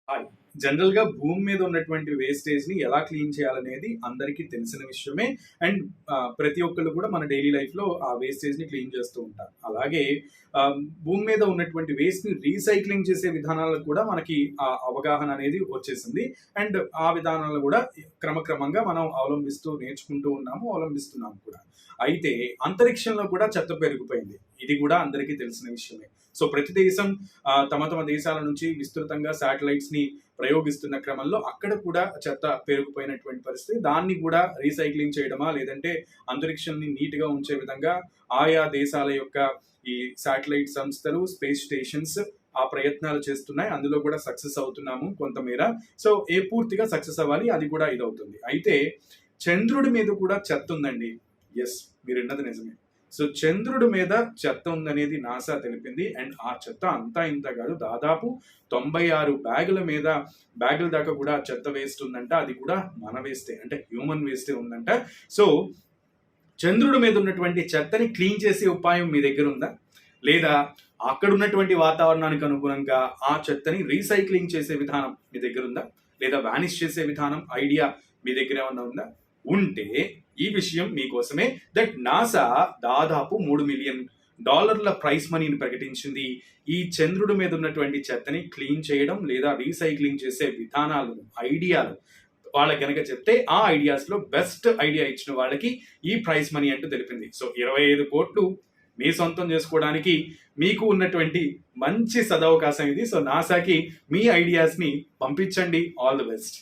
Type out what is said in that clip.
Hi. జనరల్‌గా భూమి మీద ఉన్నటువంటి వేస్టేజ్‌ని ఎలా క్లీన్ చేయాలనేది అందరికీ తెలిసిన విషయమే. అండ్ ప్రతి ఒక్కళ్ళు కూడా మన డైలీ లైఫ్‌లో ఆ వేస్టేజ్‌ని క్లీన్ చేస్తూ ఉంటారు. అలాగే భూమి మీద ఉన్నటువంటి వేస్ట్‌ని రీసైక్లింగ్ చేసే విధానాలకు కూడా మనకి అవగాహన అనేది వచ్చేసింది. అండ్ ఆ విధానాలను కూడా క్రమక్రమంగా మనం అవలంబిస్తూ నేర్చుకుంటూ ఉన్నాము, అవలంబిస్తున్నాము కూడా. అయితే అంతరిక్షంలో కూడా చెత్త పెరిగిపోయింది. ఇది కూడా అందరికీ తెలిసిన విషయమే. సో ప్రతి దేశం తమ తమ దేశాల నుంచి విస్తృతంగా శాటిలైట్స్‌ని ప్రయోగిస్తున్న క్రమంలో అక్కడ కూడా చెత్త పేరుకుపోయినటువంటి పరిస్థితి. దాన్ని కూడా రీసైక్లింగ్ చేయడమా, లేదంటే అంతరిక్షాన్ని నీట్‌గా ఉంచే విధంగా ఆయా దేశాల యొక్క ఈ శాటిలైట్ సంస్థలు, స్పేస్ స్టేషన్స్ ఆ ప్రయత్నాలు చేస్తున్నాయి. అందులో కూడా సక్సెస్ అవుతున్నాము కొంతమేర. సో పూర్తిగా సక్సెస్ అవ్వాలి. అది కూడా ఇదవుతుంది. అయితే చంద్రుడి మీద కూడా చెత్త ఉందండి. యెస్, మీరు విన్నది నిజమే. సో చంద్రుడి మీద చెత్త ఉందనేది నాసా తెలిపింది. అండ్ ఆ చెత్త అంతా ఇంత కాదు, దాదాపు 96 బ్యాగుల దాకా కూడా చెత్త వేస్ట్ ఉందంట. అది కూడా మన వేస్టే, అంటే హ్యూమన్ వేస్టే ఉందంట. సో చంద్రుడి మీద ఉన్నటువంటి చెత్తని క్లీన్ చేసే ఉపాయం మీ దగ్గర ఉందా? లేదా అక్కడ ఉన్నటువంటి వాతావరణానికి అనుగుణంగా ఆ చెత్తని రీసైక్లింగ్ చేసే విధానం మీ దగ్గర ఉందా? లేదా వానిష్ చేసే విధానం ఐడియా మీ దగ్గర ఏమన్నా ఉందా? ఉంటే ఈ విషయం మీకోసమే. దట్ నాసా దాదాపు $3 మిలియన్ ప్రైస్ మనీని ప్రకటించింది. ఈ చంద్రుడి మీద ఉన్నటువంటి చెత్తని క్లీన్ చేయడం లేదా రీసైక్లింగ్ చేసే విధానాలు, ఐడియాలు వాళ్ళకి గనక చెప్తే ఆ ఐడియాస్ లో బెస్ట్ ఐడియా ఇచ్చిన వాళ్ళకి ఈ ప్రైజ్ మనీ అంటూ తెలిపింది. సో 25 కోట్లు మీ సొంతం చేసుకోవడానికి మీకు ఉన్నటువంటి మంచి సదవకాశం ఇది. సో నాసాకి మీ ఐడియాస్ ని పంపించండి. All the best.